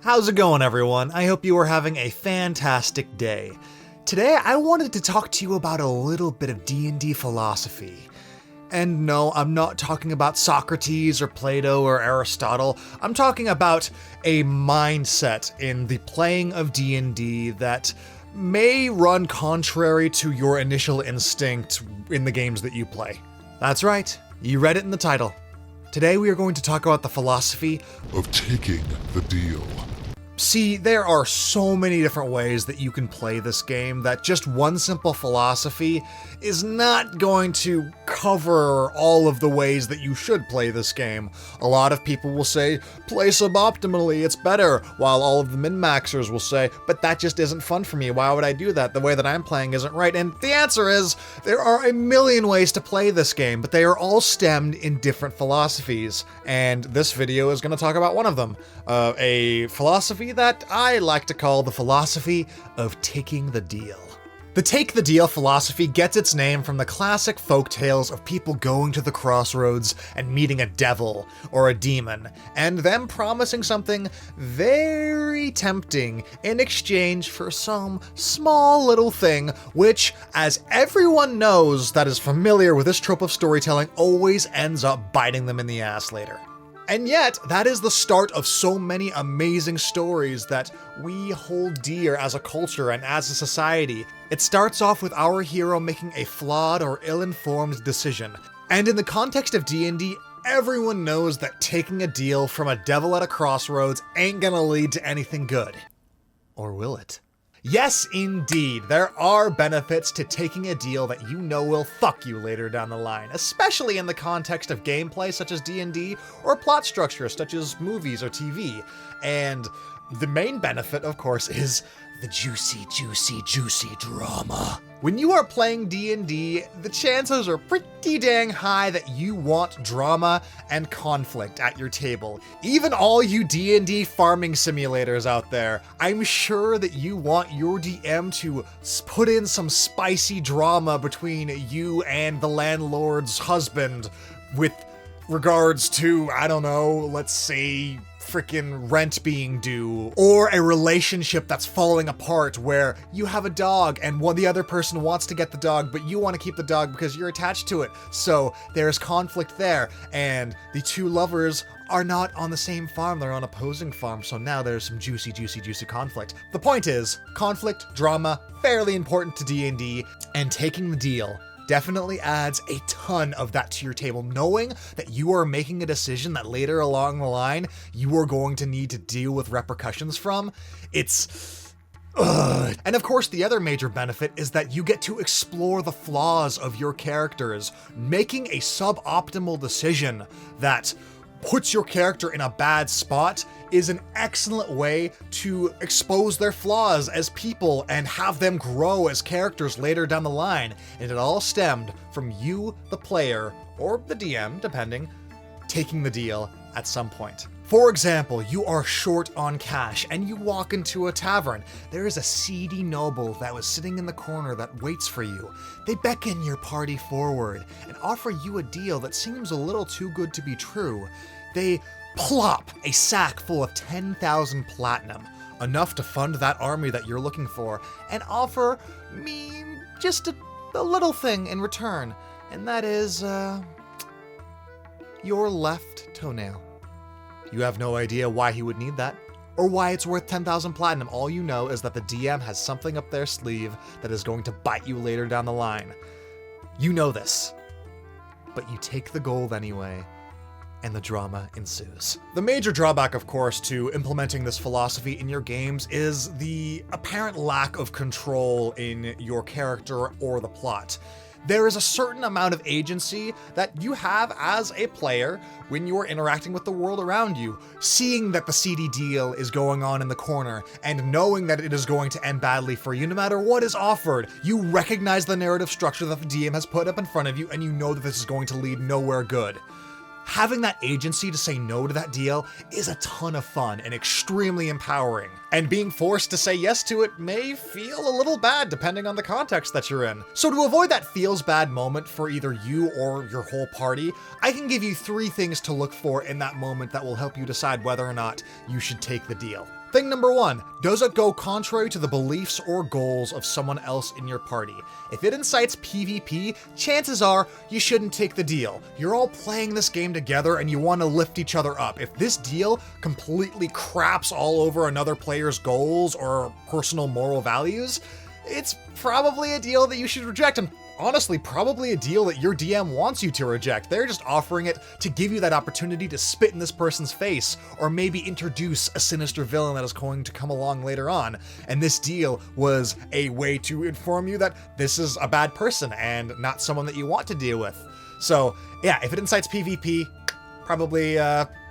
How's it going, everyone? I hope you are having a fantastic day. Today, I wanted to talk to you about a little bit of D&D philosophy. And no, I'm not talking about Socrates or Plato or Aristotle. I'm talking about a mindset in the playing of D&D that may run contrary to your initial instinct in the games that you play. That's right, you read it in the title. Today we are going to talk about the philosophy of taking the deal. See, there are so many different ways that you can play this game that just one simple philosophy is not going to cover all of the ways that you should play this game. A lot of people will say, play suboptimally, it's better, while all of the min-maxers will say, but that just isn't fun for me, why would I do that? The way that I'm playing isn't right. And the answer is, there are a million ways to play this game, but they are all stemmed in different philosophies. And this video is going to talk about one of them, a philosophy that I like to call the philosophy of taking the deal. The take the deal philosophy gets its name from the classic folk tales of people going to the crossroads and meeting a devil or a demon, and them promising something very tempting in exchange for some small little thing, which, as everyone knows that is familiar with this trope of storytelling, always ends up biting them in the ass later. And yet, that is the start of so many amazing stories that we hold dear as a culture and as a society. It starts off with our hero making a flawed or ill-informed decision. And in the context of D&D, everyone knows that taking a deal from a devil at a crossroads ain't gonna lead to anything good. Or will it? Yes, indeed, there are benefits to taking a deal that you know will fuck you later down the line, especially in the context of gameplay such as D&D, or plot structure such as movies or TV. And the main benefit, of course, is the juicy drama. When you are playing D&D, the chances are pretty dang high that you want drama and conflict at your table. Even all you D&D farming simulators out there, I'm sure that you want your DM to put in some spicy drama between you and the landlord's husband with regards to, I don't know, let's say, freaking rent being due, or a relationship that's falling apart where you have a dog and the other person wants to get the dog, but you want to keep the dog because you're attached to it. So there's conflict there, and the two lovers are not on the same farm, they're on opposing farms, so now there's some juicy conflict. The point is, conflict, drama, fairly important to D&D, and taking the deal definitely adds a ton of that to your table, knowing that you are making a decision that later along the line, you are going to need to deal with repercussions from. It's... ugh. And of course, the other major benefit is that you get to explore the flaws of your characters, making a suboptimal decision that puts your character in a bad spot is an excellent way to expose their flaws as people and have them grow as characters later down the line. And it all stemmed from you, the player, or the DM, depending, taking the deal at some point. For example, you are short on cash and you walk into a tavern. There is a seedy noble that was sitting in the corner that waits for you. They beckon your party forward and offer you a deal that seems a little too good to be true. They plop a sack full of 10,000 platinum, enough to fund that army that you're looking for, and offer me just a little thing in return, and that is, your left toenail. You have no idea why he would need that, or why it's worth 10,000 platinum. All you know is that the DM has something up their sleeve that is going to bite you later down the line. You know this, but you take the gold anyway, and the drama ensues. The major drawback, of course, to implementing this philosophy in your games is the apparent lack of control in your character or the plot. There is a certain amount of agency that you have as a player when you are interacting with the world around you, seeing that the seedy deal is going on in the corner and knowing that it is going to end badly for you no matter what is offered. You recognize the narrative structure that the DM has put up in front of you, and you know that this is going to lead nowhere good. Having that agency to say no to that deal is a ton of fun and extremely empowering. And being forced to say yes to it may feel a little bad depending on the context that you're in. So to avoid that feels bad moment for either you or your whole party, I can give you 3 things to look for in that moment that will help you decide whether or not you should take the deal. Thing number 1, does it go contrary to the beliefs or goals of someone else in your party? If it incites PvP, chances are you shouldn't take the deal. You're all playing this game together and you want to lift each other up. If this deal completely craps all over another player's goals or personal moral values, it's probably a deal that you should reject, and honestly, probably a deal that your DM wants you to reject. They're just offering it to give you that opportunity to spit in this person's face, or maybe introduce a sinister villain that is going to come along later on. And this deal was a way to inform you that this is a bad person and not someone that you want to deal with. So yeah, if it incites PvP, probably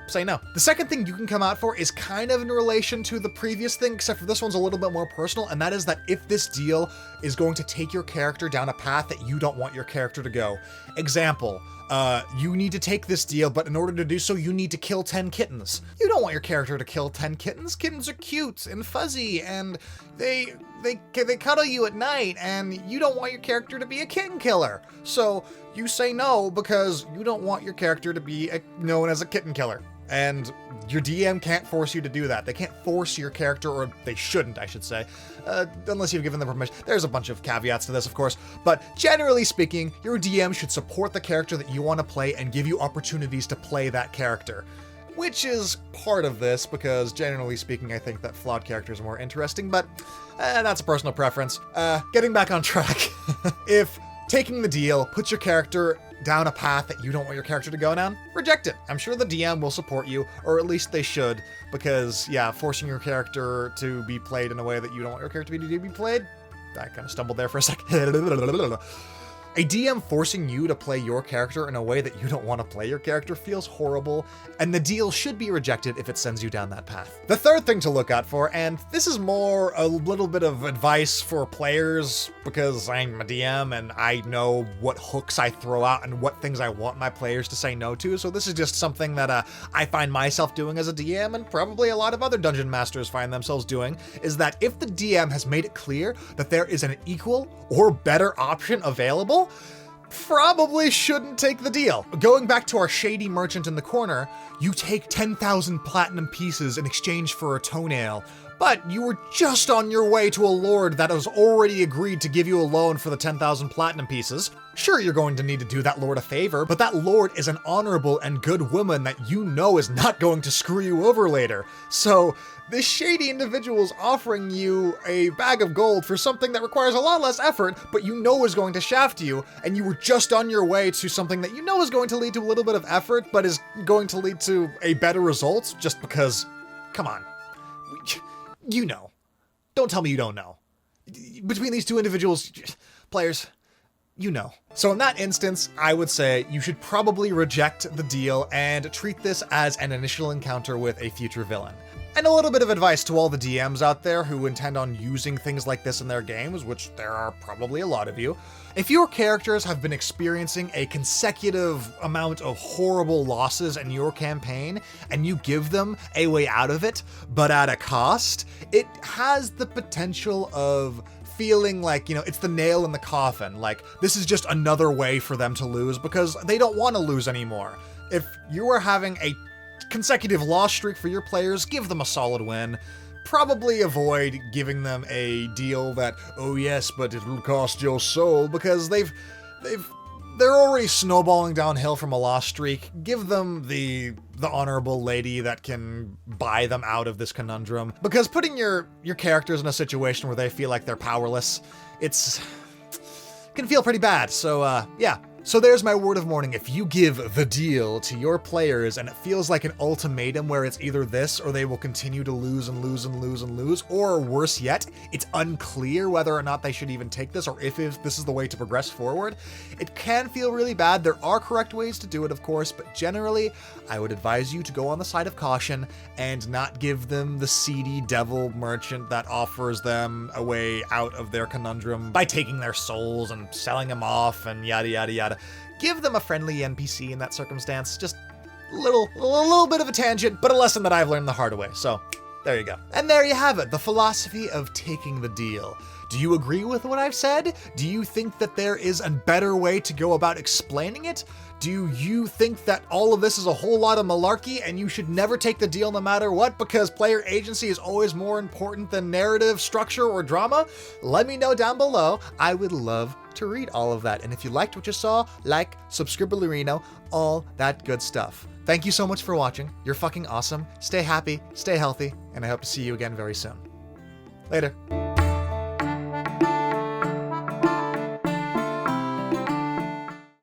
say no. The second thing you can come out for is kind of in relation to the previous thing, except for this one's a little bit more personal, and that is that if this deal is going to take your character down a path that you don't want your character to go. Example, you need to take this deal, but in order to do so, you need to kill 10 kittens. You don't want your character to kill 10 kittens. Kittens are cute and fuzzy, and they cuddle you at night, and you don't want your character to be a kitten killer. So you say no because you don't want your character to be known as a kitten killer. And your DM can't force you to do that. They can't force your character, or they shouldn't, I should say, unless you've given them permission. There's a bunch of caveats to this, of course, but generally speaking, your DM should support the character that you want to play and give you opportunities to play that character. Which is part of this, because generally speaking, I think that flawed characters are more interesting, but that's a personal preference. Getting back on track. If taking the deal puts your character down a path that you don't want your character to go down, reject it. I'm sure the DM will support you, or at least they should, because yeah, forcing your character to be played in a way that you don't want your character to be played, I kind of stumbled there for a second. A DM forcing you to play your character in a way that you don't want to play your character feels horrible, and the deal should be rejected if it sends you down that path. The third thing to look out for, and this is more a little bit of advice for players, because I'm a DM and I know what hooks I throw out and what things I want my players to say no to, so this is just something that I find myself doing as a DM, and probably a lot of other dungeon masters find themselves doing, is that if the DM has made it clear that there is an equal or better option available, probably shouldn't take the deal. Going back to our shady merchant in the corner, you take 10,000 platinum pieces in exchange for a toenail, but you were just on your way to a lord that has already agreed to give you a loan for the 10,000 platinum pieces. Sure, you're going to need to do that lord a favor, but that lord is an honorable and good woman that you know is not going to screw you over later. So this shady individual is offering you a bag of gold for something that requires a lot less effort, but you know is going to shaft you, and you were just on your way to something that you know is going to lead to a little bit of effort, but is going to lead to a better result, just because, come on. You know. Don't tell me you don't know. Between these two individuals, players, you know. So in that instance, I would say you should probably reject the deal and treat this as an initial encounter with a future villain. And a little bit of advice to all the DMs out there who intend on using things like this in their games, which there are probably a lot of you. If your characters have been experiencing a consecutive amount of horrible losses in your campaign, and you give them a way out of it, but at a cost, it has the potential of feeling like, it's the nail in the coffin. Like, this is just another way for them to lose because they don't want to lose anymore. If you are having a consecutive loss streak for your players, give them a solid win. Probably avoid giving them a deal that, oh yes, but it will cost your soul, because they're already snowballing downhill from a loss streak. Give them the honorable lady that can buy them out of this conundrum, because putting your characters in a situation where they feel like they're powerless, can feel pretty bad. So yeah. So there's my word of warning. If you give the deal to your players and it feels like an ultimatum where it's either this or they will continue to lose and lose and lose and lose, or worse yet, it's unclear whether or not they should even take this or if this is the way to progress forward, it can feel really bad. There are correct ways to do it, of course, but generally, I would advise you to go on the side of caution and not give them the seedy devil merchant that offers them a way out of their conundrum by taking their souls and selling them off and yada yada yada. Give them a friendly NPC in that circumstance. Just a little bit of a tangent, but a lesson that I've learned the hard way. So There you go. And there you have it, the philosophy of taking the deal. Do you agree with what I've said? Do you think that there is a better way to go about explaining it? Do you think that all of this is a whole lot of malarkey and you should never take the deal no matter what because player agency is always more important than narrative structure or drama? Let me know down below. I would love to read all of that. And if you liked what you saw, like, subscribe, all that good stuff. Thank you so much for watching. You're fucking awesome. Stay happy, stay healthy, and I hope to see you again very soon. Later.